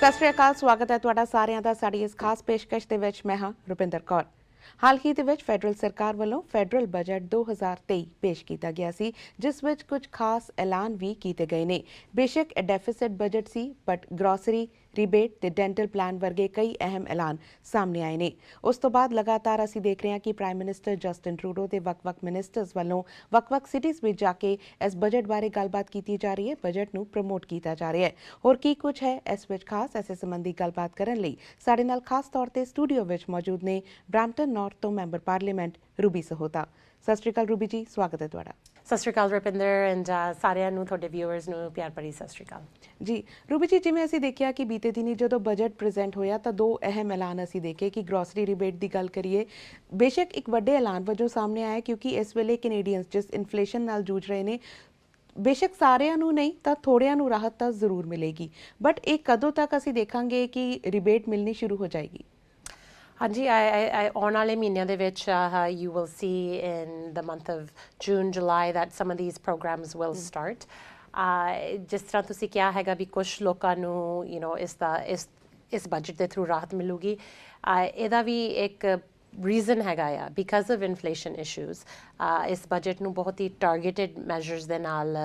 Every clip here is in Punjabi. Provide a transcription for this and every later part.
ਸਤਿ ਸ਼੍ਰੀ ਅਕਾਲ, ਸਵਾਗਤ ਹੈ ਤੁਹਾਡਾ ਸਾਰਿਆਂ ਦਾ ਸਾਡੀ ਇਸ ਖਾਸ ਪੇਸ਼ਕਸ਼ ਦੇ ਵਿੱਚ। ਮੈਂ ਹਾਂ ਰੁਪਿੰਦਰ ਕੌਰ। ਹਾਲ ਹੀ ਦੇ ਵਿੱਚ ਫੈਡਰਲ ਸਰਕਾਰ ਵੱਲੋਂ ਫੈਡਰਲ ਬਜਟ 2023 ਪੇਸ਼ ਕੀਤਾ ਗਿਆ ਸੀ, ਜਿਸ ਵਿੱਚ ਕੁਝ ਖਾਸ ਐਲਾਨ ਵੀ ਕੀਤੇ ਗਏ ਨੇ। ਬੇਸ਼ੱਕ ਇਹ deficit budget C, but grocery rebate ਤੇ ਡੈਂਟਲ ਪਲਾਨ ਵਰਗੇ ਕਈ ਅਹਿਮ ਐਲਾਨ ਸਾਹਮਣੇ ਆਏ ਨੇ। ਉਸ ਤੋਂ ਬਾਅਦ ਲਗਾਤਾਰ ਅਸੀਂ ਦੇਖ ਰਹੇ ਹਾਂ ਕਿ ਪ੍ਰਾਈਮ ਮਿਨਿਸਟਰ ਜਸਟਿਨ ਟਰੂਡੋ ਤੇ ਵੱਖ-ਵੱਖ ਮਿਨਿਸਟਰਸ ਵੱਲੋਂ ਵੱਖ-ਵੱਖ ਸਿਟੀਜ਼ ਵਿੱਚ ਜਾ ਕੇ ਇਸ ਬਜਟ ਬਾਰੇ ਗੱਲਬਾਤ ਕੀਤੀ ਜਾ ਰਹੀ ਹੈ, ਬਜਟ ਨੂੰ ਪ੍ਰਮੋਟ ਕੀਤਾ ਜਾ ਰਿਹਾ ਹੈ। ਹੋਰ ਕੀ ਕੁਝ ਹੈ ਇਸ ਵਿੱਚ ਖਾਸ, ਐਸੇ ਸੰਬੰਧੀ ਗੱਲਬਾਤ ਕਰਨ ਲਈ ਸਾਡੇ ਨਾਲ ਖਾਸ ਤੌਰ ਤੇ ਸਟੂਡੀਓ ਵਿੱਚ ਮੌਜੂਦ ਨੇ ਬ੍ਰੈਂਪਟਨ ਨਾਰਥ ਤੋਂ ਮੈਂਬਰ ਪਾਰਲੀਮੈਂਟ ਰੂਬੀ ਸਹੋਤਾ। ਸਤਿ ਸ਼੍ਰੀ ਅਕਾਲ ਰੂਬੀ ਜੀ, ਸਵਾਗਤ ਹੈ ਤੁਹਾਡਾ। ਸਤਿ ਸ਼੍ਰੀ ਅਕਾਲ ਰੁਪਿੰਦਰ ਐਂਡ ਸਾਰਿਆਂ ਨੂੰ, ਤੁਹਾਡੇ ਵਿਊਅਰਸ ਨੂੰ ਪਿਆਰ ਭਰੀ ਸਤਿ ਸ਼੍ਰੀ ਅਕਾਲ ਜੀ। ਰੂਬੀ ਜੀ, ਜਿਵੇਂ ਅਸੀਂ ਦੇਖਿਆ ਕਿ ਬੀਤੇ ਦਿਨੀ ਜਦੋਂ ਬਜਟ ਪ੍ਰੈਜ਼ੈਂਟ ਹੋਇਆ ਤਾਂ ਦੋ ਅਹਿਮ ਐਲਾਨ ਅਸੀਂ ਦੇਖੇ ਕਿ ਗ੍ਰੋਸਰੀ ਰਿਬੇਟ ਦੀ ਗੱਲ ਕਰੀਏ, ਬੇਸ਼ੱਕ ਇੱਕ ਵੱਡੇ ਐਲਾਨ ਵਜੋਂ ਸਾਹਮਣੇ ਆਇਆ ਕਿਉਂਕਿ ਇਸ ਵੇਲੇ ਕੈਨੇਡੀਅਨਸ ਜਿਸ ਇਨਫਲੇਸ਼ਨ ਨਾਲ ਜੂਝ ਰਹੇ ਨੇ, ਬੇਸ਼ੱਕ ਸਾਰਿਆਂ ਨੂੰ ਨਹੀਂ ਤਾਂ ਥੋੜ੍ਹਿਆਂ ਨੂੰ ਰਾਹਤ ਤਾਂ ਜ਼ਰੂਰ ਮਿਲੇਗੀ, ਬਟ ਇਹ ਕਦੋਂ ਤੱਕ ਅਸੀਂ ਦੇਖਾਂਗੇ ਕਿ ਰਿਬੇਟ ਮਿਲਣੀ ਸ਼ੁਰੂ ਹੋ ਜਾਏਗੀ? ਹਾਂਜੀ, ਆਉਣ ਵਾਲੇ ਮਹੀਨਿਆਂ ਦੇ ਵਿੱਚ you will see in the month of June, July that some of these programs will start. ਜਿਸ ਤਰ੍ਹਾਂ ਤੁਸੀਂ ਕਿਹਾ ਹੈਗਾ ਵੀ ਕੁਝ ਲੋਕਾਂ ਨੂੰ ਇਸ ਬਜਟ ਦੇ ਥਰੂ ਰਾਹਤ ਮਿਲੂਗੀ। ਇਹਦਾ ਵੀ ਇੱਕ ਰੀਜ਼ਨ ਹੈਗਾ ਆ, ਬਿਕਾਜ਼ ਆਫ ਇਨਫਲੇਸ਼ਨ ਇਸ਼ੂਜ਼ ਇਸ ਬਜਟ ਨੂੰ ਬਹੁਤ ਹੀ ਟਾਰਗੇਟਡ ਮੈਜਰਸ ਦੇ ਨਾਲ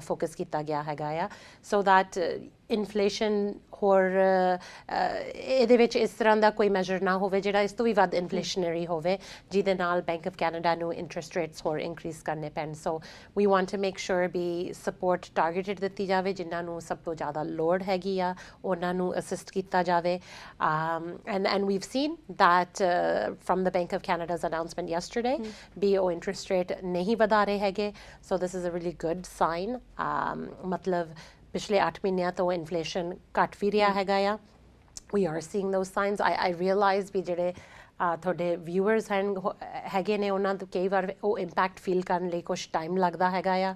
ਫੋਕਸ ਕੀਤਾ ਗਿਆ ਹੈਗਾ ਆ, ਸੋ ਦੈਟ ਇਨਫਲੇਸ਼ਨ ਹੋਰ ਇਹਦੇ ਵਿੱਚ ਇਸ ਤਰ੍ਹਾਂ ਦਾ ਕੋਈ ਮੈਜਰ ਨਾ ਹੋਵੇ ਜਿਹੜਾ ਇਸ ਤੋਂ ਵੀ ਵੱਧ ਇਨਫਲੇਸ਼ਨਰੀ ਹੋਵੇ, ਜਿਹਦੇ ਨਾਲ ਬੈਂਕ ਆਫ ਕੈਨੇਡਾ ਨੂੰ ਇੰਟਰਸਟ ਰੇਟਸ ਹੋਰ ਇਨਕਰੀਜ਼ ਕਰਨੇ ਪੈਣ। So we want to make sure we support targeted ਦਿੱਤੀ ਜਾਵੇ, ਜਿਨ੍ਹਾਂ ਨੂੰ ਸਭ ਤੋਂ ਜ਼ਿਆਦਾ ਲੋੜ ਹੈਗੀ ਆ ਉਹਨਾਂ ਨੂੰ ਅਸਿਸਟ ਕੀਤਾ ਜਾਵੇ। And we've scene that from the Bank of Canada's announcement yesterday, BO interest rate nahi vada rahe hege, so this is a really good sign. Matlab पिछले 8 महीनों तो इन्फ्लेशन घट भी रहा है। We are seeing those signs. I realize भी ਜਿਹੜੇ ਤੁਹਾਡੇ ਵਿਊਅਰਸ ਹੈਗੇ ਨੇ ਉਹਨਾਂ ਤੋਂ ਕਈ ਵਾਰ ਉਹ ਇੰਪੈਕਟ ਫੀਲ ਕਰਨ ਲਈ ਕੁਝ ਟਾਈਮ ਲੱਗਦਾ ਹੈਗਾ ਆ,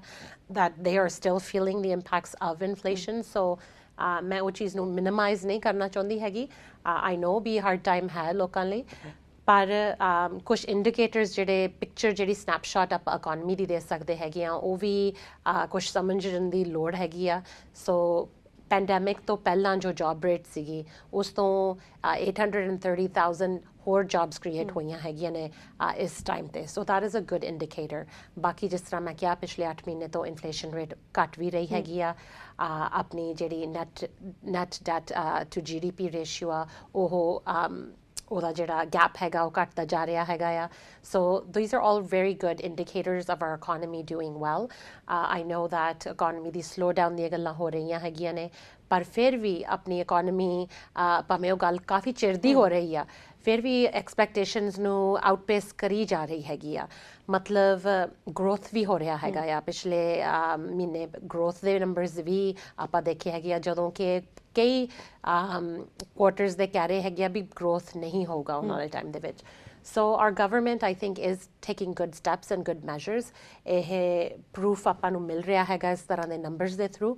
that they are still feeling the impacts of inflation. So ਮੈਂ ਉਹ ਚੀਜ਼ ਨੂੰ ਮਿਨੀਮਾਈਜ਼ ਨਹੀਂ ਕਰਨਾ ਚਾਹੁੰਦੀ ਹੈਗੀ। I know ਵੀ ਹਾਰਡ ਟਾਈਮ ਹੈ ਲੋਕਾਂ ਲਈ, ਪਰ ਕੁਛ ਇੰਡੀਕੇਟਰਸ ਜਿਹੜੇ ਪਿਕਚਰ ਜਿਹੜੀ ਸਨੈਪਸ਼ਾਟ ਆਪਾਂ ਇਕੋਨਮੀ ਦੀ ਦੇ ਸਕਦੇ ਹੈਗੇ ਆ, ਉਹ ਵੀ ਕੁਛ ਸਮਝਣ ਦੀ ਲੋੜ ਹੈਗੀ ਆ। ਸੋ ਪੈਂਡੈਮਿਕ ਤੋਂ ਪਹਿਲਾਂ ਜੋ ਜੌਬ ਰੇਟ ਸੀਗੀ ਉਸ ਤੋਂ 830,000 ਹੋਰ ਜੌਬਸ ਕ੍ਰੀਏਟ ਹੋਈਆਂ ਹੈਗੀਆਂ ਨੇ ਇਸ ਟਾਈਮ 'ਤੇ, so that is a good indicator. ਬਾਕੀ ਜਿਸ ਤਰ੍ਹਾਂ ਮੈਂ ਕਿਹਾ ਪਿਛਲੇ 8 ਮਹੀਨੇ ਤੋਂ ਇਨਫਲੇਸ਼ਨ ਰੇਟ ਘੱਟ ਵੀ ਰਹੀ ਹੈਗੀ ਆ। ਆਪਣੀ ਜਿਹੜੀ net debt to GDP ratio ਆ ਉਹਦਾ ਜਿਹੜਾ ਗੈਪ ਹੈਗਾ ਉਹ ਘਟਦਾ ਜਾ ਰਿਹਾ ਹੈਗਾ ਆ। ਸੋ these are all very good indicators of our economy doing well. I know that economy the slow down ਦੀਆਂ ਗੱਲਾਂ ਹੋ ਰਹੀਆਂ ਹੈਗੀਆਂ ਨੇ, ਪਰ ਫਿਰ ਵੀ ਆਪਣੀ ਇਕੋਨਮੀ ਭਾਵੇਂ ਉਹ ਗੱਲ ਕਾਫੀ ਚਿਰ ਦੀ ਹੋ ਰਹੀ ਆ, ਫਿਰ ਵੀ ਐਕਸਪੈਕਟੇਸ਼ਨਸ ਨੂੰ ਆਊਟਪੇਸ ਕਰੀ ਜਾ ਰਹੀ ਹੈਗੀ ਆ। ਮਤਲਬ ਗਰੋਥ ਵੀ ਹੋ ਰਿਹਾ ਹੈਗਾ ਆ। ਪਿਛਲੇ ਮਹੀਨੇ ਗਰੋਥ ਦੇ ਨੰਬਰਸ ਵੀ ਆਪਾਂ ਦੇਖੇ ਹੈਗੇ ਆ, ਜਦੋਂ ਕਿ ਕਈ ਕੁਆਰਟਰਸ ਦੇ ਕਹਿ ਰਹੇ ਹੈਗੇ ਆ ਵੀ ਗਰੋਥ ਨਹੀਂ ਹੋਊਗਾ ਆਉਣ ਵਾਲੇ ਟਾਈਮ ਦੇ ਵਿੱਚ। So our government I think is taking good steps and good measures. ਇਹ ਪ੍ਰੂਫ ਆਪਾਂ ਨੂੰ ਮਿਲ ਰਿਹਾ ਹੈਗਾ ਇਸ ਤਰ੍ਹਾਂ ਦੇ ਨੰਬਰਸ ਦੇ through.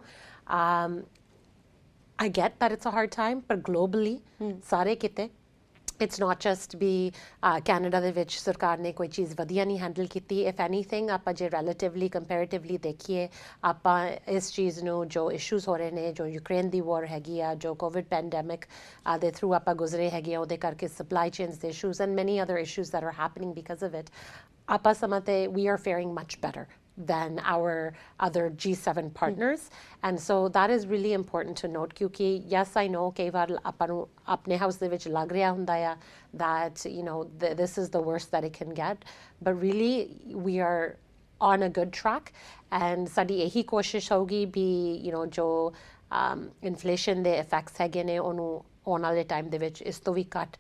I get that it's a hard time, but globally, ਸਾਰੇ ਕਿਤੇ it's not just we Canada ਦੇ ਵਿੱਚ ਸਰਕਾਰ ਨੇ ਕੋਈ ਚੀਜ਼ ਵਧੀਆ ਨਹੀਂ ਹੈਂਡਲ ਕੀਤੀ। ਇਫ ਐਨੀਥਿੰਗ ਆਪਾਂ ਜੇ ਰਿਲੇਟਿਵਲੀ ਕੰਪੈਰੇਟਿਵਲੀ ਦੇਖੀਏ, ਆਪਾਂ ਇਸ ਚੀਜ਼ ਨੂੰ ਜੋ ਇਸ਼ੂਜ਼ ਹੋ ਰਹੇ ਨੇ, ਜੋ ਯੂਕਰੇਨ ਦੀ ਵਾਰ ਹੈਗੀ ਆ, ਜੋ ਕੋਵਿਡ ਪੈਂਡੈਮਿਕ ਦੇ ਥਰੂ ਆਪਾਂ ਗੁਜ਼ਰੇ ਹੈਗੇ ਆ, ਉਹਦੇ ਕਰਕੇ ਸਪਲਾਈ ਚੇਨਸ ਦੇ issues and many other issues that are happening because of it, ਆਪਾਂ ਸਮਾਂ ਤੇ we are faring much better than our other G7 partners. And so that is really important to note, kyunki yes, I know kei baar ਆਪਾਂ ਨੂੰ ਆਪਣੇ ਹਾਊਸ ਦੇ ਵਿੱਚ ਲੱਗ ਰਿਹਾ ਹੁੰਦਾ ਆ that this is the worst that it can get, but really we are on a good track. And ਸਾਡੀ ਇਹੀ ਕੋਸ਼ਿਸ਼ ਹੋਊਗੀ ਵੀ ਜੋ ਇਨਫਲੇਸ਼ਨ ਦੇ ਇਫੈਕਟਸ ਹੈਗੇ ਨੇ ਉਹਨੂੰ ਆਉਣ ਵਾਲੇ ਟਾਈਮ ਦੇ ਵਿੱਚ ਇਸ ਤੋਂ ਵੀ ਘੱਟ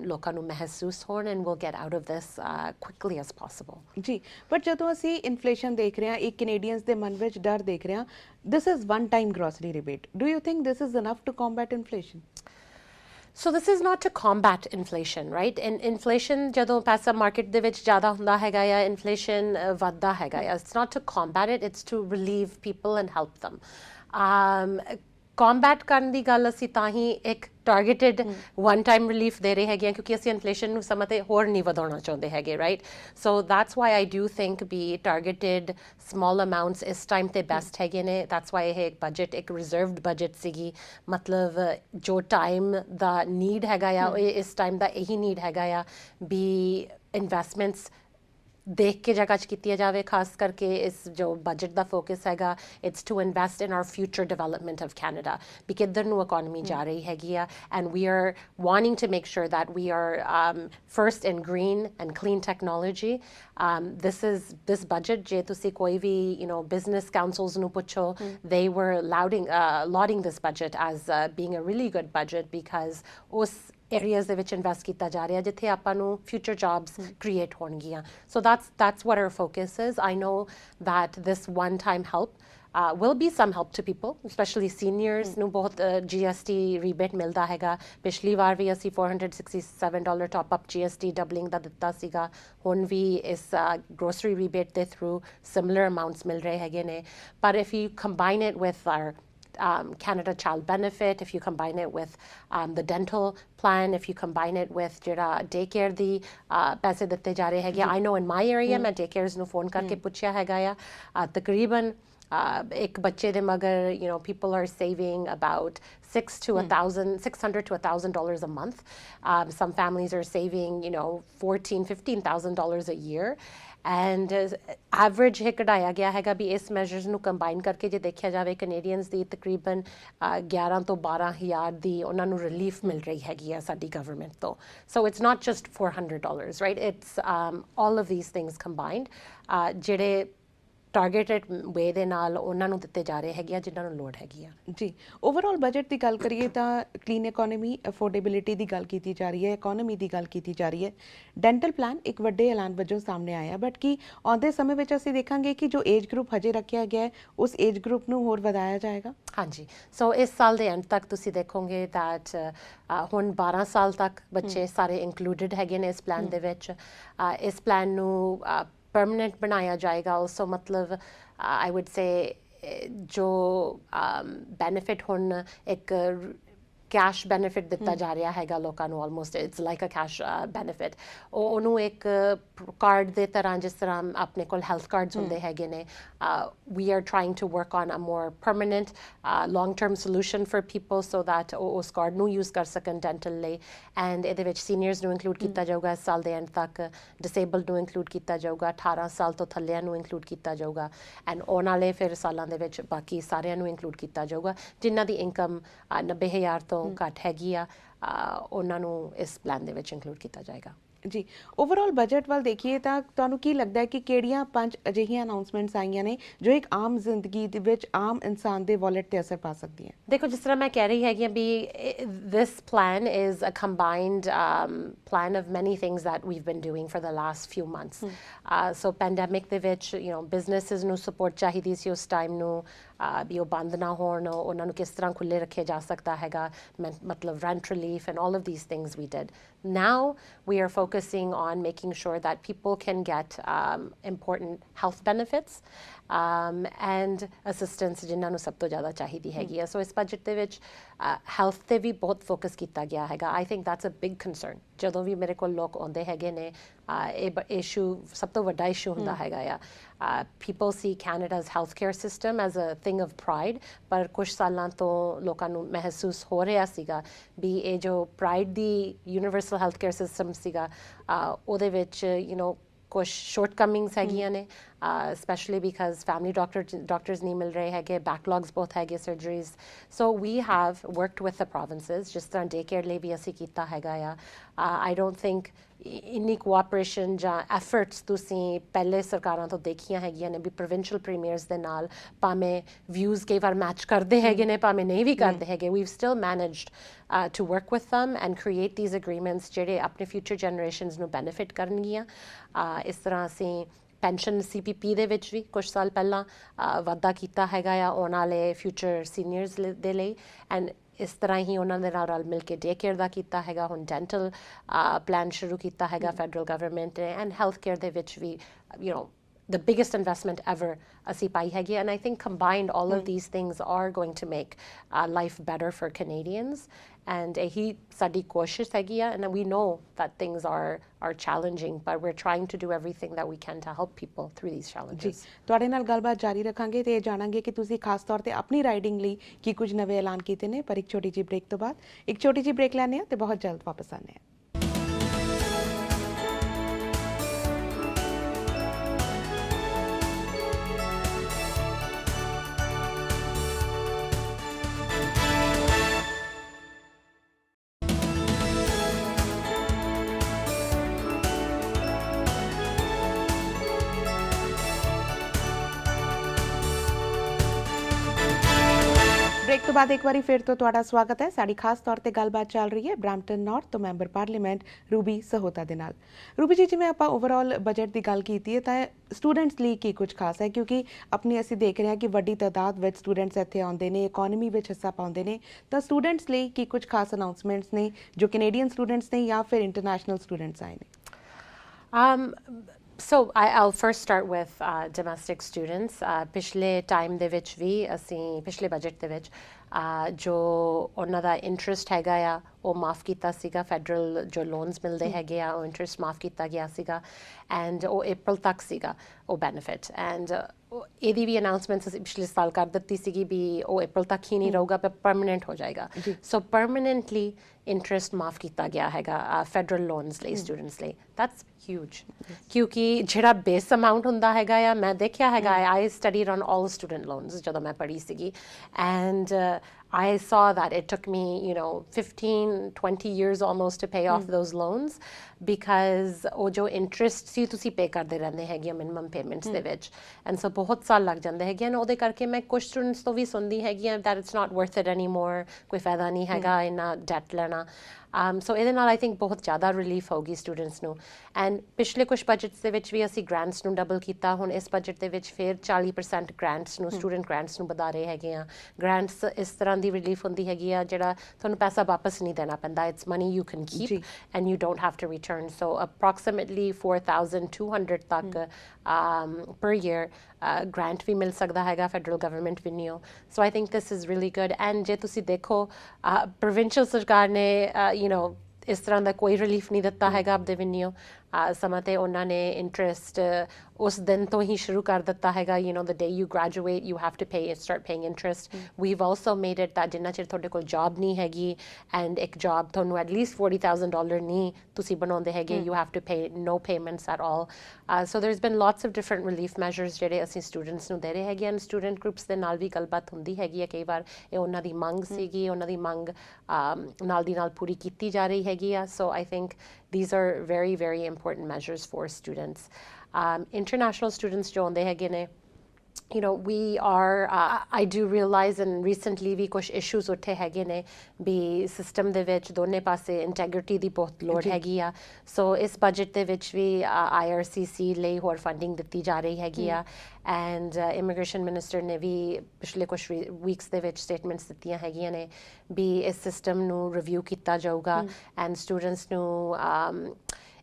ਲੋਕਾਂ ਨੂੰ ਮਹਿਸੂਸ ਹੋਣ, and we'll get out of this quickly as possible. ਜੀ, ਬਟ ਜਦੋਂ ਅਸੀਂ ਇਨਫਲੇਸ਼ਨ ਦੇਖ ਰਹੇ ਹਾਂ, ਇੱਕ ਕੈਨੇਡੀਅਨਸ ਦੇ ਮਨ ਵਿੱਚ ਡਰ ਦੇਖ ਰਹੇ ਹਾਂ, this is one time grocery rebate. Do you think this is enough to combat inflation? So this is not to combat inflation, right? And inflation ਜਦੋਂ ਪੈਸਾ ਮਾਰਕੀਟ ਦੇ ਵਿੱਚ ਜ਼ਿਆਦਾ ਹੁੰਦਾ ਹੈਗਾ ਆ, ਇਨਫਲੇਸ਼ਨ ਵੱਧਦਾ ਹੈਗਾ ਆ. It's not to combat it, it's to relieve people and help them. combat ਕਰਨ ਦੀ ਗੱਲ ਅਸੀਂ ਤਾਂ ਹੀ ਇੱਕ targeted one time relief ਦੇ ਰਹੇ ਹੈਗੇ ਕਿਉਂਕਿ ਅਸੀਂ ਇਨਫਲੇਸ਼ਨ ਨੂੰ ਸਮਾਂ ਤੇ ਹੋਰ ਨਹੀਂ ਵਧਾਉਣਾ ਚਾਹੁੰਦੇ ਹੈਗੇ right so that's why I do think be targeted small amounts ਇਸ ਟਾਈਮ ਤੇ ਬੈਸਟ ਹੈਗੇ ਨੇ that's why ਇਹ ਇੱਕ ਬਜਟ ਇੱਕ ਰਿਜ਼ਰਵਡ ਬਜਟ ਸੀਗੀ ਮਤਲਬ ਜੋ ਟਾਈਮ ਦਾ ਨੀਡ ਹੈਗਾ ਆ ਇਸ ਟਾਈਮ ਦਾ ਇਹੀ ਨੀਡ ਹੈਗਾ ਆ ਵੀ ਇਨਵੈਸਟਮੈਂਟਸ ਦੇਖ ਕੇ ਜਗ੍ਹਾ 'ਚ ਕੀਤੀ ਜਾਵੇ ਖਾਸ ਕਰਕੇ ਇਸ ਜੋ ਬਜਟ ਦਾ ਫੋਕਸ ਹੈਗਾ it's to invest in our future development of Canada ਵੀ ਕਿੱਧਰ ਨੂੰ ਇਕੋਨਮੀ ਜਾ ਰਹੀ ਹੈਗੀ ਆ and we are wanting to make sure that we are first in green and clean technology this budget ਜੇ ਤੁਸੀਂ ਕੋਈ ਵੀ business councils ਨੂੰ ਪੁੱਛੋ they were lauding this budget as being a really good budget because ਉਸ areas ਦੇ ਵਿੱਚ ਇਨਵੈਸਟ ਕੀਤਾ ਜਾ ਰਿਹਾ ਜਿੱਥੇ ਆਪਾਂ ਨੂੰ future jobs create ਹੋਣਗੀਆਂ so that's what our focus is I know that this one time help will be some help to people especially seniors ਨੂੰ ਬਹੁਤ GST rebate ਮਿਲਦਾ ਹੈਗਾ ਪਿਛਲੀ ਵਾਰ ਵੀ ਅਸੀਂ $467 top up GST doubling ਦਾ ਦਿੱਤਾ ਸੀਗਾ ਹੁਣ ਵੀ ਇਸ grocery rebate ਦੇ through similar amounts ਮਿਲ ਰਹੇ ਹੈਗੇ ਨੇ but if you combine it with our Canada Child Benefit, if you combine it with the dental plan, if you combine it with daycare the paise ditte ja rahe hai I know in my area main daycares nu phone karke puchya hai takriban ek bacche de magar people are saving about $600 to $1,000 a month some families are saving $14,000-15,000 a year and average ਹੈ ਕਢਾਇਆ ਗਿਆ ਹੈਗਾ ਵੀ ਇਸ ਮੈਜਰਸ ਨੂੰ ਕੰਬਾਈਨ ਕਰਕੇ ਜੇ ਦੇਖਿਆ ਜਾਵੇ ਕੈਨੇਡੀਅਨਸ ਦੀ ਤਕਰੀਬਨ 11 ਤੋਂ 12,000 ਦੀ ਉਹਨਾਂ ਨੂੰ ਰਿਲੀਫ ਮਿਲ ਰਹੀ ਹੈਗੀ ਆ ਸਾਡੀ ਗਵਰਨਮੈਂਟ ਤੋਂ so it's not just $400 right it's all of these things combined ਜਿਹੜੇ ਟਾਰਗੇਟਡ ਵੇ ਦੇ ਨਾਲ ਉਹਨਾਂ ਨੂੰ ਦਿੱਤੇ ਜਾ ਰਹੇ ਹੈਗੇ ਆ ਜਿਨ੍ਹਾਂ ਨੂੰ ਲੋੜ ਹੈਗੀ ਆ ਜੀ ਓਵਰਆਲ ਬਜਟ ਦੀ ਗੱਲ ਕਰੀਏ ਤਾਂ ਕਲੀਨ ਇਕੋਨਮੀ ਅਫੋਰਡੇਬਿਲਿਟੀ ਦੀ ਗੱਲ ਕੀਤੀ ਜਾ ਰਹੀ ਹੈ ਇਕੋਨਮੀ ਦੀ ਗੱਲ ਕੀਤੀ ਜਾ ਰਹੀ ਹੈ ਡੈਂਟਲ ਪਲਾਨ ਇੱਕ ਵੱਡੇ ਐਲਾਨ ਵਜੋਂ ਸਾਹਮਣੇ ਆਇਆ ਬਟ ਕੀ ਆਉਂਦੇ ਸਮੇਂ ਵਿੱਚ ਅਸੀਂ ਦੇਖਾਂਗੇ ਕਿ ਜੋ ਏਜ ਗਰੁੱਪ ਹਜੇ ਰੱਖਿਆ ਗਿਆ ਹੈ ਉਸ ਏਜ ਗਰੁੱਪ ਨੂੰ ਹੋਰ ਵਧਾਇਆ ਜਾਏਗਾ ਹਾਂਜੀ ਸੋ ਇਸ ਸਾਲ ਦੇ ਐਂਡ ਤੱਕ ਤੁਸੀਂ ਦੇਖੋਗੇ ਦੈਟ ਹੁਣ 12 ਸਾਲ ਤੱਕ ਬੱਚੇ ਸਾਰੇ ਇਨਕਲੂਡਡ ਹੈਗੇ ਨੇ ਇਸ ਪਲਾਨ ਦੇ ਵਿੱਚ ਇਸ ਪਲਾਨ ਨੂੰ permanent बनाया जाएगा also मतलब I would say जो benefit हुन एक cash benefit ਦਿੱਤਾ ਜਾ ਰਿਹਾ ਹੈਗਾ ਲੋਕਾਂ ਨੂੰ almost it's like a cash benefit ਉਹਨੂੰ ਇੱਕ ਕਾਰਡ ਦੇ ਤਰ੍ਹਾਂ ਜਿਸ ਤਰ੍ਹਾਂ ਆਪਣੇ ਕੋਲ health cards ਹੁੰਦੇ ਹੈਗੇ ਨੇ we are trying to work on a more permanent long term solution for people so that ਉਸ ਕਾਰਡ ਨੂੰ use ਕਰ ਸਕਣ dental ਲਈ and ਇਹਦੇ ਵਿੱਚ seniors ਨੂੰ include ਕੀਤਾ ਜਾਊਗਾ ਇਸ ਸਾਲ ਦੇ end ਤੱਕ disabled ਨੂੰ include ਕੀਤਾ ਜਾਊਗਾ 18 ਸਾਲ ਤੋਂ ਥੱਲਿਆਂ ਨੂੰ include ਕੀਤਾ ਜਾਊਗਾ and ਆਉਣ ਵਾਲੇ ਫਿਰ ਸਾਲਾਂ ਦੇ ਵਿੱਚ ਬਾਕੀ ਸਾਰਿਆਂ ਨੂੰ include ਕੀਤਾ ਜਾਊਗਾ ਜਿਨ੍ਹਾਂ ਦੀ ਇਨਕਮ 90,000 ਤੋਂ ਘੱਟ ਹੈਗੀ ਆ ਉਹਨਾਂ ਨੂੰ ਇਸ ਪਲਾਨ ਦੇ ਵਿੱਚ ਇਨਕਲੂਡ ਕੀਤਾ ਜਾਏਗਾ ਜੀ ਓਵਰਆਲ ਬਜਟ ਵੱਲ ਦੇਖੀਏ ਤਾਂ ਤੁਹਾਨੂੰ ਕੀ ਲੱਗਦਾ ਹੈ ਕਿ ਕਿਹੜੀਆਂ 5 ਅਜਿਹੀਆਂ ਅਨਾਉਂਸਮੈਂਟਸ ਆਈਆਂ ਨੇ ਜੋ ਇੱਕ ਆਮ ਜ਼ਿੰਦਗੀ ਦੇ ਵਿੱਚ ਆਮ ਇਨਸਾਨ ਦੇ ਵਾਲਟ ਤੇ ਅਸਰ ਪਾ ਸਕਦੀਆਂ ਦੇਖੋ ਜਿਸ ਤਰ੍ਹਾਂ ਮੈਂ ਕਹਿ ਰਹੀ ਹੈਗੀ ਵੀ this plan is a combined plan of many things that we've been doing for the last few months so pandemic ਦੇ ਵਿੱਚ businesses ਨੂੰ support ਚਾਹੀਦੀ ਸੀ ਉਸ ਟਾਈਮ ਨੂੰ ਵੀ ਉਹ ਬੰਦ ਨਾ ਹੋਣ ਉਹਨਾਂ ਨੂੰ ਕਿਸ ਤਰ੍ਹਾਂ ਖੁੱਲੇ ਰੱਖਿਆ ਜਾ ਸਕਦਾ ਹੈਗਾ ਮਤਲਬ rent relief and all of these things we did now we are focusing on making sure that people can get important health benefits and assistance ਜਿਨ੍ਹਾਂ ਨੂੰ ਸਭ ਤੋਂ ਜ਼ਿਆਦਾ ਚਾਹੀਦੀ ਹੈਗੀ ਆ ਸੋ ਇਸ ਬਜਟ ਦੇ ਵਿੱਚ ਹੈਲਥ ਤੇ ਵੀ ਬਹੁਤ ਫੋਕਸ ਕੀਤਾ ਗਿਆ ਹੈਗਾ I think that's a big concern ਜਦੋਂ ਵੀ ਮੇਰੇ ਕੋਲ ਲੋਕ ਆਉਂਦੇ ਹੈਗੇ ਨੇ ਇਹ ਇਸ਼ੂ ਸਭ ਤੋਂ ਵੱਡਾ ਇਸ਼ੂ ਹੁੰਦਾ ਹੈਗਾ ਆ people see Canada's healthcare system as a thing of pride ਪਰ ਕੁਝ ਸਾਲਾਂ ਤੋਂ ਲੋਕਾਂ ਨੂੰ ਮਹਿਸੂਸ ਹੋ ਰਿਹਾ ਸੀਗਾ ਵੀ ਇਹ ਜੋ ਪ੍ਰਾਈਡ ਦੀ ਯੂਨੀਵਰਸਲ ਹੈਲਥਕੇਅਰ ਸਿਸਟਮ ਸੀਗਾ ਉਹਦੇ ਵਿੱਚ ਕੁਝ ਸ਼ਾਰਟਕਮਿੰਗਸ ਹੈਗੀਆਂ ਨੇ especially because family doctors ਨਹੀਂ ਮਿਲ ਰਹੇ ਹੈਗੇ backlogs ਬਹੁਤ ਹੈਗੇ surgeries so we have worked with the provinces ਜਿਸ ਤਰ੍ਹਾਂ ਡੇ ਕੇਅਰ ਲਈ ਵੀ ਅਸੀਂ ਕੀਤਾ ਹੈਗਾ ਆ I don't think ਇੰਨੀ ਕੋਆਪਰੇਸ਼ਨ ਜਾਂ ਐਫਰਟਸ ਤੁਸੀਂ ਪਹਿਲੇ ਸਰਕਾਰਾਂ ਤੋਂ ਦੇਖੀਆਂ ਹੈਗੀਆਂ ਨੇ ਵੀ ਪ੍ਰੋਵਿੰਸ਼ੀਅਲ ਪ੍ਰੀਮੀਅਰਸ ਦੇ ਨਾਲ ਭਾਵੇਂ ਵਿਊਜ਼ ਕਈ ਵਾਰ ਮੈਚ ਕਰਦੇ ਹੈਗੇ ਨੇ ਭਾਵੇਂ ਨਹੀਂ ਵੀ ਕਰਦੇ ਹੈਗੇ we've still managed to work with them and create these agreements ਜਿਹੜੇ ਆਪਣੇ future generations ਨੂੰ benefit ਕਰਨਗੀਆਂ ਇਸ ਤਰ੍ਹਾਂ ਅਸੀਂ ਪੈਨਸ਼ਨ CPP ਦੇ ਵਿੱਚ ਵੀ ਕੁਝ ਸਾਲ ਪਹਿਲਾਂ ਵਾਧਾ ਕੀਤਾ ਹੈਗਾ ਆ ਆਉਣ ਵਾਲੇ ਫਿਊਚਰ ਸੀਨੀਅਰਸ ਦੇ ਲਈ ਐਂਡ ਇਸ ਤਰ੍ਹਾਂ ਹੀ ਉਹਨਾਂ ਦੇ ਨਾਲ ਰਲ ਮਿਲ ਕੇ ਡੇ ਕੇਅਰ ਦਾ ਕੀਤਾ ਹੈਗਾ ਹੁਣ ਡੈਂਟਲ ਪਲਾਨ ਸ਼ੁਰੂ ਕੀਤਾ ਹੈਗਾ ਫੈਡਰਲ ਗਵਰਨਮੈਂਟ ਨੇ ਐਂਡ ਹੈਲਥ ਕੇਅਰ ਦੇ ਵਿੱਚ ਵੀ the biggest investment ever ਅਸੀਂ ਪਾਈ ਹੈਗੀ and I think combined all of these things are going to make life better for Canadians and ਇਹੀ ਸਾਡੀ ਕੋਸ਼ਿਸ਼ ਹੈਗੀ ਆ and we know that things are challenging but we're trying to do everything that we can to help people through these challenges. ਤੁਹਾਡੇ ਨਾਲ ਗੱਲਬਾਤ ਜਾਰੀ ਰੱਖਾਂਗੇ ਤੇ ਇਹ ਜਾਣਾਂਗੇ ਕਿ ਤੁਸੀਂ ਖਾਸ ਤੌਰ ਤੇ ਆਪਣੀ ਰਾਈਡਿੰਗ ਲਈ ਕੀ ਕੁਝ ਨਵੇਂ ਐਲਾਨ ਕੀਤੇ ਨੇ ਪਰ ਇੱਕ ਛੋਟੀ ਜਿਹੀ ਬ੍ਰੇਕ ਤੋਂ ਬਾਅਦ ਇੱਕ ਛੋਟੀ ਜਿਹੀ ਬ੍ਰੇਕ ਲੈਣੇ ਆ ਤੇ ਬਹੁਤ ਜਲਦ ਵਾਪਸ ਆਨੇ ਆ। ब्रेक तो बाद एक बार फिर तो तुहाडा स्वागत है। साड़ी खास तौर पर गलबात चल रही है ब्रैम्पटन नॉर्थ तो मैंबर पार्लीमेंट रूबी सहोता दे नाल। रूबी जी जिवें आपां ओवरऑल बजट की गल कीती है तां स्टूडेंट्स लिए की कुछ खास है क्योंकि अपनी असीं देख रहे हैं कि वड्डी तादाद विच स्टूडेंट्स इत्थे आउंदे ने इकोनॉमी विच हिस्सा पाउंदे ने तां स्टूडेंट्स लिए की कुछ खास अनाउंसमेंट्स ने जो कैनेडियन स्टूडेंट्स ने या फिर इंटरनेशनल स्टूडेंट्स आए ने? So I'll first start with domestic students. पिछले टाइम दे विच भी ਅਸੀਂ पिछले बजट दे विच जो ਉਹਨਾਂ ਦਾ ਇੰਟਰਸਟ ਹੈਗਾ ਆ ਉਹ ਮਾਫ ਕੀਤਾ ਸੀਗਾ ਫੈਡਰਲ ਜੋ ਲੋਨਸ ਮਿਲਦੇ ਹੈਗੇ ਆ ਉਹ ਇੰਟਰਸਟ ਮਾਫ ਕੀਤਾ ਗਿਆ ਸੀਗਾ ਐਂਡ ਉਹ ਅਪ੍ਰੈਲ ਤੱਕ ਸੀਗਾ ਉਹ ਬੈਨੀਫਿਟ ਐਂਡ ਇਹਦੀ ਵੀ ਅਨਾਉਂਸਮੈਂਟ ਅਸੀਂ ਪਿਛਲੇ ਸਾਲ ਕਰ ਦਿੱਤੀ ਸੀਗੀ ਵੀ ਉਹ ਅਪ੍ਰੈਲ ਤੱਕ ਹੀ ਨਹੀਂ ਰਹੂਗਾ ਪਰ ਪਰਮਾਨੈਂਟ ਹੋ ਜਾਏਗਾ ਸੋ ਪਰਮਾਨੈਂਟਲੀ ਇੰਟਰਸਟ ਮਾਫ ਕੀਤਾ ਗਿਆ ਹੈਗਾ ਫੈਡਰਲ ਲੋਨਸ ਲਈ ਸਟੂਡੈਂਟਸ ਲਈ ਦੈਟਸ ਹਿਊਜ ਕਿਉਂਕਿ ਜਿਹੜਾ ਬੇਸ ਅਮਾਉਂਟ ਹੁੰਦਾ ਹੈਗਾ ਆ ਮੈਂ ਦੇਖਿਆ ਹੈਗਾ I studied on all student loans ਜਦੋਂ ਮੈਂ ਪੜ੍ਹੀ ਸੀਗੀ and I saw that it took me, 15, 20 years almost to pay off those loans because ਉਹ ਜੋ interest ਸੀ ਤੁਸੀਂ pay ਕਰਦੇ ਰਹਿੰਦੇ ਹੈਗੇ minimum payments ਦੇ ਵਿੱਚ and so ਬਹੁਤ ਸਾਲ ਲੱਗ ਜਾਂਦੇ ਹੈਗੇ and ਉਹਦੇ ਕਰਕੇ ਮੈਂ ਕੁਝ students ਤੋਂ ਵੀ ਸੁਣਦੀ ਹੈਗੀ that it's not worth it anymore ਕੋਈ ਫਾਇਦਾ ਨਹੀਂ ਹੈਗਾ ਇੰਨਾ debt ਲੈਣਾ ਸੋ ਇਹਦੇ ਨਾਲ ਆਈ ਥਿੰਕ ਬਹੁਤ ਜ਼ਿਆਦਾ ਰਿਲੀਫ ਹੋਊਗੀ ਸਟੂਡੈਂਟਸ ਨੂੰ ਐਂਡ ਪਿਛਲੇ ਕੁਝ ਬਜਟਸ ਦੇ ਵਿੱਚ ਵੀ ਅਸੀਂ ਗ੍ਰਾਂਟਸ ਨੂੰ ਡਬਲ ਕੀਤਾ ਹੁਣ ਇਸ ਬਜਟ ਦੇ ਵਿੱਚ ਫਿਰ 40% ਗ੍ਰਾਂਟਸ ਨੂੰ ਸਟੂਡੈਂਟ ਗ੍ਰਾਂਟਸ ਨੂੰ ਵਧਾ ਰਹੇ ਹੈਗੇ ਆ ਗ੍ਰਾਂਟਸ ਇਸ ਤਰ੍ਹਾਂ ਦੀ ਰਿਲੀਫ ਹੁੰਦੀ ਹੈਗੀ ਆ ਜਿਹੜਾ ਤੁਹਾਨੂੰ ਪੈਸਾ ਵਾਪਸ ਨਹੀਂ ਦੇਣਾ ਪੈਂਦਾ it's money you can keep and you don't have to return so approximately 4200 ਤੱਕ per year grant ਵੀ ਮਿਲ ਸਕਦਾ ਹੈਗਾ ਫੈਡਰਲ ਗਵਰਨਮੈਂਟ ਵੱਲੋਂ so I think this is really good and ਜੇ ਤੁਸੀਂ ਦੇਖੋ ਪ੍ਰੋਵਿੰਸ਼ੀਅਲ ਸਰਕਾਰ ਨੇ ਇਸ ਤਰ੍ਹਾਂ ਦਾ ਕੋਈ ਰਿਲੀਫ ਨਹੀਂ ਦਿੱਤਾ ਹੈਗਾ ਆਪਦੇ ਵੱਲੋਂ ਸਮਾਂ 'ਤੇ ਉਹਨਾਂ ਨੇ ਇੰਟਰਸਟ ਉਸ ਦਿਨ ਤੋਂ ਹੀ ਸ਼ੁਰੂ ਕਰ ਦਿੱਤਾ ਹੈਗਾ the day you graduate you have to start paying interest we've also made it that ਜਿੰਨਾ ਚਿਰ ਤੁਹਾਡੇ ਕੋਲ ਜੌਬ ਨਹੀਂ ਹੈਗੀ ਐਂਡ ਇੱਕ ਜੌਬ ਤੁਹਾਨੂੰ at least $40,000 ਨਹੀਂ ਤੁਸੀਂ ਬਣਾਉਂਦੇ ਹੈਗੇ you have to pay no payments at all so there's been lots of different relief measures ਜਿਹੜੇ ਅਸੀਂ ਸਟੂਡੈਂਟਸ ਨੂੰ ਦੇ ਰਹੇ ਹੈਗੇ and student groups ਦੇ ਨਾਲ ਵੀ ਗੱਲਬਾਤ ਹੁੰਦੀ ਹੈਗੀ ਹੈ ਕਈ ਵਾਰ ਇਹ ਉਹਨਾਂ ਦੀ ਮੰਗ ਸੀਗੀ ਉਹਨਾਂ ਦੀ ਮੰਗ ਨਾਲ ਦੀ ਨਾਲ ਪੂਰੀ ਕੀਤੀ ਜਾ ਰਹੀ ਹੈਗੀ ਆ so I think these are very very important measures for students international students jo aunde hege ne we are I do realize and recently ਵੀ ਕੁਝ issues ਉੱਠੇ ਹੈਗੇ ਨੇ ਵੀ ਸਿਸਟਮ ਦੇ ਵਿੱਚ ਦੋਨੇ ਪਾਸੇ ਇੰਟੈਗ੍ਰਿਟੀ ਦੀ ਬਹੁਤ ਲੋੜ ਹੈਗੀ ਆ ਸੋ ਇਸ ਬਜਟ ਦੇ ਵਿੱਚ ਵੀ IRCC ਲਈ ਹੋਰ ਫੰਡਿੰਗ ਦਿੱਤੀ ਜਾ ਰਹੀ ਹੈਗੀ ਆ ਐਂਡ ਇਮੀਗ੍ਰੇਸ਼ਨ ਮਿਨਿਸਟਰ ਨੇ ਵੀ ਪਿਛਲੇ ਕੁਝ ਵੀਕਸ ਦੇ ਵਿੱਚ ਸਟੇਟਮੈਂਟਸ ਦਿੱਤੀਆਂ ਹੈਗੀਆਂ ਨੇ ਵੀ ਇਸ ਸਿਸਟਮ ਨੂੰ ਰਿਵਿਊ ਕੀਤਾ ਜਾਊਗਾ ਐਂਡ ਸਟੂਡੈਂਟਸ ਨੂੰ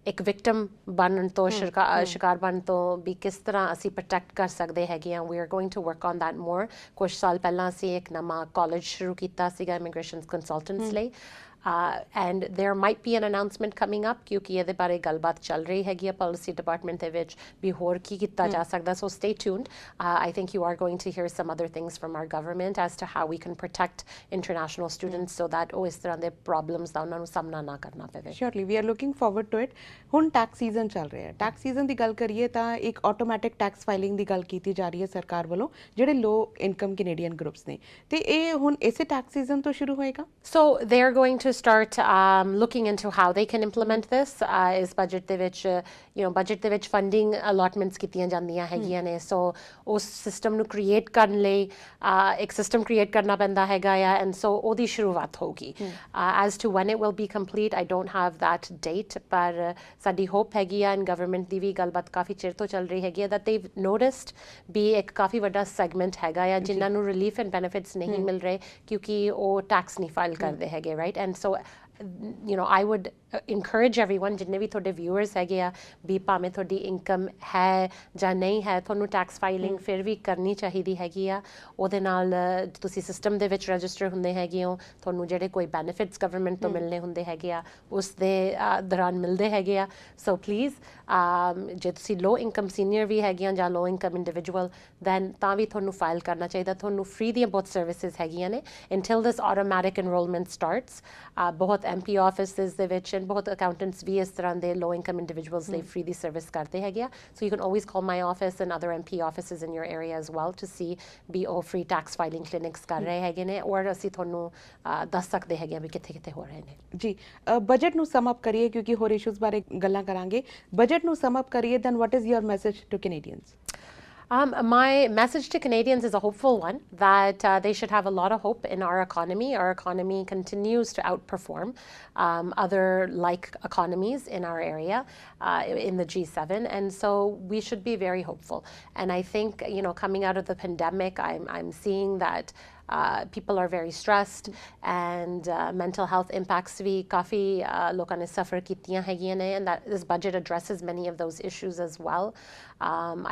ਇੱਕ ਵਿਕਟਮ ਬਣਨ ਤੋਂ ਸ਼ਿਕਾਰ ਬਣਨ ਤੋਂ ਵੀ ਕਿਸ ਤਰ੍ਹਾਂ ਅਸੀਂ ਪ੍ਰੋਟੈਕਟ ਕਰ ਸਕਦੇ ਹੈਗੇ ਹਾਂ we are going to work on that more ਕੁਝ ਸਾਲ ਪਹਿਲਾਂ ਅਸੀਂ ਇੱਕ ਨਵਾਂ ਕਾਲਜ ਸ਼ੁਰੂ ਕੀਤਾ ਸੀਗਾ ਇਮੀਗ੍ਰੇਸ਼ਨ ਕੰਸਲਟੈਂਟਸ ਲਈ and there might be an announcement coming up ਕਿਉਂਕਿ ਇਹਦੇ ਬਾਰੇ ਗੱਲਬਾਤ ਚੱਲ ਰਹੀ ਹੈਗੀ ਆ policy department ਦੇ ਵਿੱਚ ਵੀ ਹੋਰ ਕੀ ਕੀਤਾ ਜਾ ਸਕਦਾ so stay tuned I think you are going to hear some other things from our government as to how we can protect international students so that ਉਹ ਇਸ ਤਰ੍ਹਾਂ ਦੇ problems ਦਾ ਉਹਨਾਂ ਨੂੰ ਸਾਹਮਣਾ ਨਾ ਕਰਨਾ ਪਵੇ surely we are looking forward to it ਹੁਣ ਟੈਕਸ ਸੀਜ਼ਨ ਚੱਲ ਰਿਹਾ ਹੈ ਟੈਕਸ ਸੀਜ਼ਨ ਦੀ ਗੱਲ ਕਰੀਏ ਤਾਂ ਇੱਕ ਆਟੋਮੈਟਿਕ ਟੈਕਸ ਫਾਈਲਿੰਗ ਦੀ ਗੱਲ ਕੀਤੀ ਜਾ ਰਹੀ ਹੈ ਸਰਕਾਰ ਵੱਲੋਂ ਜਿਹੜੇ ਲੋ ਇਨਕਮ ਕੈਨੇਡੀਅਨ ਗਰੁੱਪਸ ਨੇ ਤੇ ਇਹ ਹੁਣ ਇਸੇ ਟੈਕਸ ਸੀਜ਼ਨ ਤੋਂ ਸ਼ੁਰੂ ਹੋਏਗਾ so they are going to start looking into how they can implement this is budget ਦੇ ਵਿੱਚ budget ਦੇ ਵਿੱਚ funding allotments ਕੀਤੀਆਂ ਜਾਂਦੀਆਂ ਹੈਗੀਆਂ ਨੇ so ਉਸ ਸਿਸਟਮ ਨੂੰ ਕ੍ਰੀਏਟ ਕਰਨ ਲਈ ਇੱਕ ਸਿਸਟਮ ਕ੍ਰੀਏਟ ਕਰਨਾ ਪੈਂਦਾ ਹੈਗਾ ਆ and so ਉਹਦੀ ਸ਼ੁਰੂਆਤ ਹੋਊਗੀ as to when it will be complete I don't have that date ਪਰ ਸਾਡੀ ਹੋਪ ਹੈਗੀ ਆ and government ਦੀ ਵੀ ਗੱਲਬਾਤ ਕਾਫੀ ਚਿਰ ਤੋਂ ਚੱਲ ਰਹੀ ਹੈਗੀ ਆ that they've noticed ਵੀ ਇੱਕ ਕਾਫੀ ਵੱਡਾ ਸੈਗਮੈਂਟ ਹੈਗਾ ਆ ਜਿਨ੍ਹਾਂ ਨੂੰ relief and benefits ਨਹੀਂ ਮਿਲ ਰਹੇ ਕਿਉਂਕਿ ਉਹ ਟੈਕਸ ਨਹੀਂ ਫਾਈਲ ਕਰਦੇ ਹੈਗੇ right and so I would encourage everyone, जिन्ने भी थोड़े viewers हैगे आ, भी भामें थोड़ी income है ਜਾਂ नहीं है, ਤੁਹਾਨੂੰ tax filing ਫਿਰ ਵੀ ਕਰਨੀ ਚਾਹੀਦੀ ਹੈਗੀ ਆ। ਉਹਦੇ ਨਾਲ ਤੁਸੀਂ system ਦੇ ਵਿੱਚ register ਹੁੰਦੇ ਹੈਗੇ ਹੋ, ਤੁਹਾਨੂੰ ਜਿਹੜੇ ਕੋਈ benefits government ਤੋਂ ਮਿਲਨੇ ਹੁੰਦੇ ਹੈਗੇ ਆ, ਉਸ ਦੇ ਦੌਰਾਨ ਮਿਲਦੇ ਹੈਗੇ ਆ। So please, ਜੇ ਤੁਸੀਂ low income senior ਵੀ ਹੈਗੇ ਆ ਜਾਂ low income individual, then ਤਾਂ ਵੀ ਤੁਹਾਨੂੰ file ਕਰਨਾ ਚਾਹੀਦਾ। ਤੁਹਾਨੂੰ free ਦੀਆਂ ਬਹੁਤ services ਹੈਗੀਆਂ ਨੇ until this automatic enrollment starts। ਬਹੁਤ MP offices ਦੇ ਵਿੱਚ ਬਹੁਤ accountants ਵੀ ਇਸ ਤਰ੍ਹਾਂ ਦੇ low income individuals ਲਈ free ਦੀ service ਕਰਦੇ ਹੈਗੇ ਆ। So you can always call my office and other MP offices in your area as well to see ਵੀ ਉਹ free tax filing clinics ਕਰ ਰਹੇ ਹੈਗੇ ਨੇ, ਔਰ ਅਸੀਂ ਤੁਹਾਨੂੰ ਦੱਸ ਸਕਦੇ ਹੈਗੇ ਆ ਵੀ ਕਿੱਥੇ ਕਿੱਥੇ ਹੋ ਰਹੇ ਨੇ। ਜੀ ਬਜਟ ਨੂੰ ਸਮ ਅਪ ਕਰੀਏ, ਕਿਉਂਕਿ ਹੋਰ ਇਸ਼ੂਜ਼ ਬਾਰੇ ਗੱਲਾਂ ਕਰਾਂਗੇ। ਬਜਟ ਨੂੰ ਸਮ ਅਪ ਕਰੀਏ, then what is your message to Canadians? My message to Canadians is a hopeful one, that they should have a lot of hope in our economy. Our economy continues to outperform other like economies in our area, in the G7, and so we should be very hopeful. And I think, coming out of the pandemic, I'm seeing that people are very stressed, and mental health impacts ਵੀ ਕਾਫੀ ਲੋਕਾਂ ਨੇ suffer ਕੀਤੀਆਂ ਹੈਗੀਆਂ ਨੇ, and that this budget addresses many of those issues as well.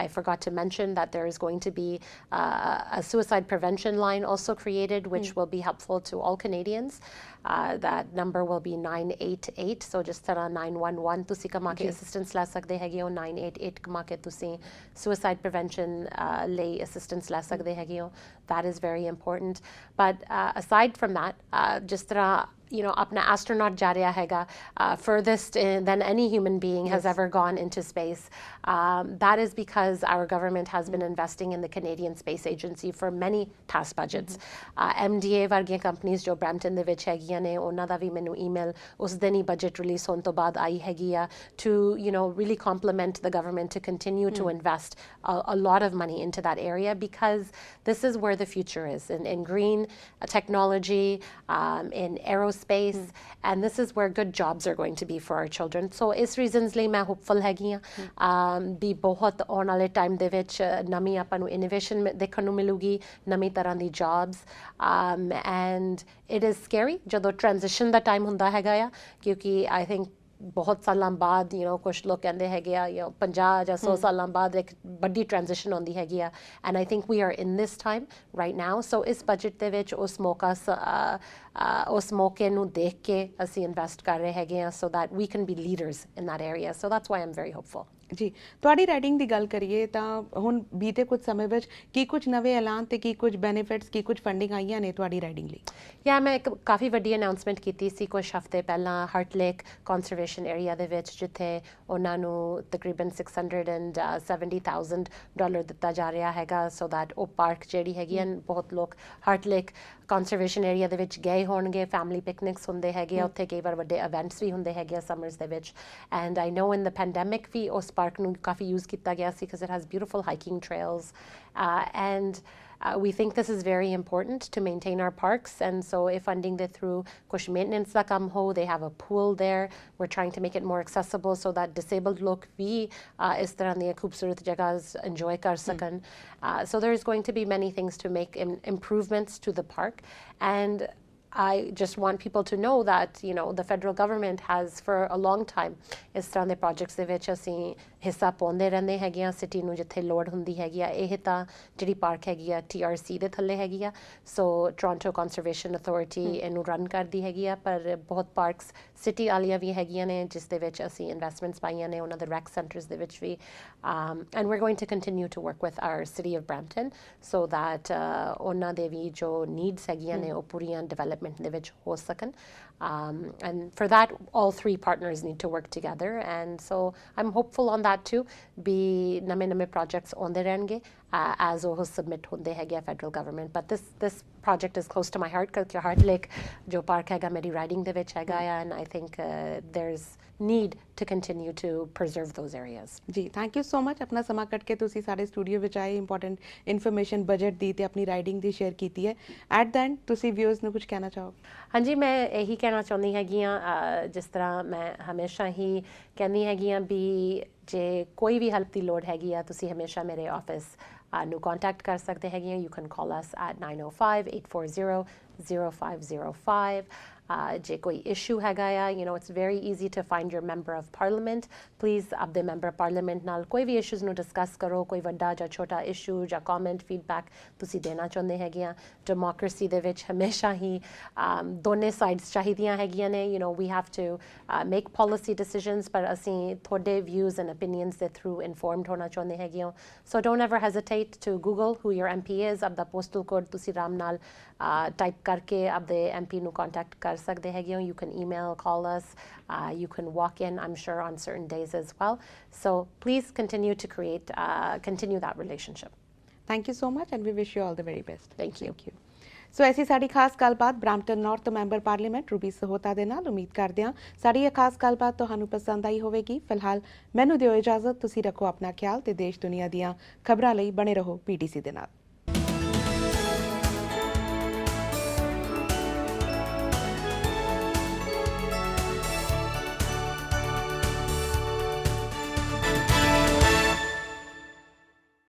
I forgot to mention that there is going to be a suicide prevention line also created, which will be helpful to all Canadians. That number will be 988, so just 911 ਤੁਸੀਂ ਕਮਾ ਕੇ assistance ਲੈ ਸਕਦੇ ਹੈਗੇ ਹੋ, 988 ਕਮਾ ਕੇ ਤੁਸੀਂ suicide prevention ਲਈ assistance ਲੈ ਸਕਦੇ ਹੈਗੇ ਹੋ। That is very important. But aside from that, ਜਿਸ ਤਰ੍ਹਾਂ apna astronaut ਜਾ ਰਿਹਾ ਹੈਗਾ, furthest than any human being has ever gone into space. That is because our government has been investing in the Canadian Space Agency for many past budgets. MDA ਵਰਗੀਆਂ companies ਜੋ Brampton ਦੇ ਵਿੱਚ ਹੈਗੀਆਂ ਨੇ, ਉਹਨਾਂ ਦਾ ਵੀ ਮੈਨੂੰ email ਉਸ ਦਿਨ ਹੀ budget release ਹੋਣ ਤੋਂ ਬਾਅਦ ਆਈ ਹੈਗੀ ਆ, to really compliment the government to continue to invest a lot of money into that area, because this is where the future is, in green technology, in aerospace, and this is where good jobs are going to be for our children. So ਇਸ reasons ਲਈ ਮੈਂ hopeful ਹੈਗੀ ਆ ਵੀ ਬਹੁਤ ਆਉਣ ਵਾਲੇ ਟਾਈਮ ਦੇ ਵਿੱਚ ਨਵੀਂ ਆਪਾਂ ਨੂੰ innovation ਦੇਖਣ ਨੂੰ ਮਿਲੂਗੀ, ਨਵੀਂ ਤਰ੍ਹਾਂ ਦੀ jobs, and it is scary ਜਦੋਂ transition ਦਾ time ਹੁੰਦਾ ਹੈਗਾ ਆ, ਕਿਉਂਕਿ I think ਬਹੁਤ ਸਾਲਾਂ ਬਾਅਦ ਕੁਝ ਲੋਕ ਕਹਿੰਦੇ ਹੈਗੇ ਆ 50 ਜਾਂ 100 ਸਾਲਾਂ ਬਾਅਦ ਇੱਕ ਵੱਡੀ ਟ੍ਰਾਂਜੀਸ਼ਨ ਆਉਂਦੀ ਹੈਗੀ ਆ, and I think we are in this time right now. So ਇਸ ਬਜਟ ਦੇ ਵਿੱਚ ਉਸ ਮੌਕੇ ਨੂੰ ਦੇਖ ਕੇ ਅਸੀਂ ਇਨਵੈਸਟ ਕਰ ਰਹੇ ਹੈਗੇ ਆ, so that we can be leaders in that area. So that's why I'm very hopeful. ਜੀ ਤੁਹਾਡੀ ਰਾਈਡਿੰਗ ਦੀ ਗੱਲ ਕਰੀਏ ਤਾਂ ਹੁਣ ਬੀਤੇ ਕੁਝ ਸਮੇਂ ਵਿੱਚ ਕੀ ਕੁਝ ਨਵੇਂ ਐਲਾਨ ਤੇ ਕੀ ਕੁਝ ਬੈਨੀਫਿਟਸ, ਕੀ ਕੁਝ ਫੰਡਿੰਗ ਆਈਆਂ ਨੇ ਤੁਹਾਡੀ ਰਾਈਡਿੰਗ ਲਈ? ਮੈਂ ਇੱਕ ਕਾਫੀ ਵੱਡੀ ਅਨਾਉਂਸਮੈਂਟ ਕੀਤੀ ਸੀ ਕੁਝ ਹਫ਼ਤੇ ਪਹਿਲਾਂ ਹਾਰਟ ਲੇਕ ਕਨਜ਼ਰਵੇਸ਼ਨ ਏਰੀਆ ਦੇ ਵਿੱਚ, ਜਿੱਥੇ ਉਹਨਾਂ ਨੂੰ ਤਕਰੀਬਨ $670,000 ਦਿੱਤਾ ਜਾ ਰਿਹਾ ਹੈਗਾ, ਸੋ ਦੈਟ ਉਹ ਪਾਰਕ ਜਿਹੜੀ ਹੈਗੀ ਹਨ, ਬਹੁਤ ਲੋਕ ਹਾਰਟ ਲੇਕ ਕਨਜ਼ਰਵੇਸ਼ਨ ਏਰੀਆ ਦੇ ਵਿੱਚ ਗਏ ਹੋਣਗੇ, ਫੈਮਿਲੀ ਪਿਕਨਿਕਸ ਹੁੰਦੇ ਹੈਗੇ ਆ ਉੱਥੇ, ਕਈ ਵਾਰ ਵੱਡੇ ਇਵੈਂਟਸ ਵੀ ਹੁੰਦੇ ਹੈਗੇ ਆ ਸਮਰਸ ਦੇ ਵਿੱਚ, and I no in the pandemic ਵੀ ਉਸ ਪਾਰਕ ਨੂੰ ਕਾਫੀ ਯੂਜ਼ ਕੀਤਾ ਗਿਆ ਸੀ because it has beautiful hiking trails, and we think this is very important to maintain our parks, and so if funding the through kuch maintenance da kam ho, they have a pool there, we're trying to make it more accessible so that disabled log bhi is tarah diyan khoobsurat jagahs enjoy kar sakan. So there is going to be many things to make improvements to the park, and I just want people to know that the federal government has for a long time ਇਸ ਤਰ੍ਹਾਂ ਦੇ projects ਦੇ ਵਿੱਚ ਅਸੀਂ ਹਿੱਸਾ ਪਾਉਂਦੇ ਰਹਿੰਦੇ ਹੈਗੇ ਆ, ਸਿਟੀ ਨੂੰ ਜਿੱਥੇ ਲੋੜ ਹੁੰਦੀ ਹੈਗੀ ਆ। ਇਹ ਤਾਂ ਜਿਹੜੀ ਪਾਰਕ ਹੈਗੀ ਆ TRC ਦੇ ਥੱਲੇ ਹੈਗੀ ਆ, ਸੋ ਟੋਰਾਂਟੋ ਕੰਜ਼ਰਵੇਸ਼ਨ ਅਥਾਰਟੀ ਇਹਨੂੰ ਰਨ ਕਰਦੀ ਹੈਗੀ ਆ, ਪਰ ਬਹੁਤ ਪਾਰਕਸ ਸਿਟੀ ਵਾਲੀਆਂ ਵੀ ਹੈਗੀਆਂ ਨੇ ਜਿਸ ਦੇ ਵਿੱਚ ਅਸੀਂ ਇਨਵੈਸਟਮੈਂਟਸ ਪਾਈਆਂ ਨੇ, ਉਹਨਾਂ ਦੇ ਰੈਕ ਸੈਂਟਰਸ ਦੇ ਵਿੱਚ ਵੀ, and we're going to continue to work with our city of Brampton so that ਉਹਨਾਂ ਦੇ ਵੀ ਜੋ ਨੀਡਸ ਹੈਗੀਆਂ ਨੇ ਉਹ ਪੂਰੀਆਂ ਡਿਵੈਲਪਮੈਂਟ ਦੇ ਵਿੱਚ ਹੋ ਸਕਣ, and for that all three partners need to work together, and so I'm hopeful on that too, be name projects ਆਉਂਦੇ ਰਹਿਣਗੇ as ਉਹ submit ਹੁੰਦੇ ਹੈਗੇ federal government, but this project is close to my heart because heart lake ਜੋ ਪਾਰਕ ਹੈਗਾ ਮੇਰੀ ਰਾਈਡਿੰਗ ਦੇ ਵਿੱਚ ਹੈਗਾ ਆ, and I think there's need to continue to preserve those areas. ਜੀ ਥੈਂਕ ਯੂ ਸੋ ਮਚ, ਆਪਣਾ ਸਮਾਂ ਕੱਢ ਕੇ ਤੁਸੀਂ ਸਾਡੇ ਸਟੂਡੀਓ ਵਿੱਚ ਆਏ, ਇੰਪੋਰਟੈਂਟ ਇਨਫੋਰਮੇਸ਼ਨ ਬਜਟ ਦੀ ਤੇ ਆਪਣੀ ਰਾਈਡਿੰਗ ਦੀ ਸ਼ੇਅਰ ਕੀਤੀ ਹੈ। ਐਟ ਦ ਐਂਡ ਤੁਸੀਂ ਵਿਊਅਰਸ ਨੂੰ ਕੁਝ ਕਹਿਣਾ ਚਾਹੋਗੇ? ਹਾਂਜੀ, ਮੈਂ ਇਹੀ ਕਹਿਣਾ ਚਾਹੁੰਦੀ ਹੈਗੀ ਹਾਂ, ਜਿਸ ਤਰ੍ਹਾਂ ਮੈਂ ਹਮੇਸ਼ਾ ਹੀ ਕਹਿੰਦੀ ਹੈਗੀ ਹਾਂ ਵੀ ਜੇ ਕੋਈ ਵੀ ਹੈਲਪ ਦੀ ਲੋੜ ਹੈਗੀ ਆ ਤੁਸੀਂ ਹਮੇਸ਼ਾ ਮੇਰੇ ਆਫਿਸ ਨੂੰ ਕੰਟੈਕਟ ਕਰ ਸਕਦੇ ਹੈਗੇ ਆ। You can call us at 905-840-0505. ਜੇ ਕੋਈ ਇਸ਼ੂ ਹੈਗਾ ਆ it's very easy to find your member of parliament. Please ਆਪਦੇ member of parliament ਨਾਲ ਕੋਈ ਵੀ issues ਨੂੰ discuss ਕਰੋ, ਕੋਈ ਵੱਡਾ ਜਾਂ ਛੋਟਾ issue ਜਾਂ comment feedback ਤੁਸੀਂ ਦੇਣਾ ਚਾਹੁੰਦੇ ਹੈਗੇ ਆ। Democracy ਦੇ ਵਿੱਚ ਹਮੇਸ਼ਾ ਹੀ ਦੋਨੇ sides ਚਾਹੀਦੀਆਂ ਹੈਗੀਆਂ ਨੇ। We have to make policy decisions, ਪਰ ਅਸੀਂ ਤੁਹਾਡੇ views and opinions ਦੇ through informed ਹੋਣਾ ਚਾਹੁੰਦੇ ਹੈਗੇ ਆ। So don't ever hesitate to Google who your MP is, ਆਪਦਾ postal code ਤੁਸੀਂ ਆਰਾਮ ਨਾਲ type ਕਰਕੇ ਆਪਦੇ MP ਨੂੰ contact ਕਰ ਸਕਦੇ ਹੈਗੇ ਹੋ। You can email, call us, you can walk in, I'm sure, on certain days as well. So please continue to continue that relationship. Thank you so much and we wish you all the very best. Thank you. ਸੋ ਐਸੀ ਸਾਡੀ ਖਾਸ ਗੱਲਬਾਤ ਬ੍ਰੈਂਪਟਨ ਨਾਰਥ ਤੋਂ ਮੈਂਬਰ ਪਾਰਲੀਮੈਂਟ ਰੂਬੀ ਸਹੋਤਾ ਦੇ ਨਾਲ। ਉਮੀਦ ਕਰਦੇ ਹਾਂ ਸਾਡੀ ਇਹ ਖਾਸ ਗੱਲਬਾਤ ਤੁਹਾਨੂੰ ਪਸੰਦ ਆਈ ਹੋਵੇਗੀ। ਫਿਲਹਾਲ ਮੈਨੂੰ ਦਿਓ ਇਜਾਜ਼ਤ, ਤੁਸੀਂ ਰੱਖੋ ਆਪਣਾ ਖਿਆਲ ਤੇ ਦੇਸ਼ ਦੁਨੀਆ ਦੀਆਂ ਖਬਰਾਂ ਲਈ ਬਣੇ ਰਹੋ PTC ਦੇ ਨਾਲ।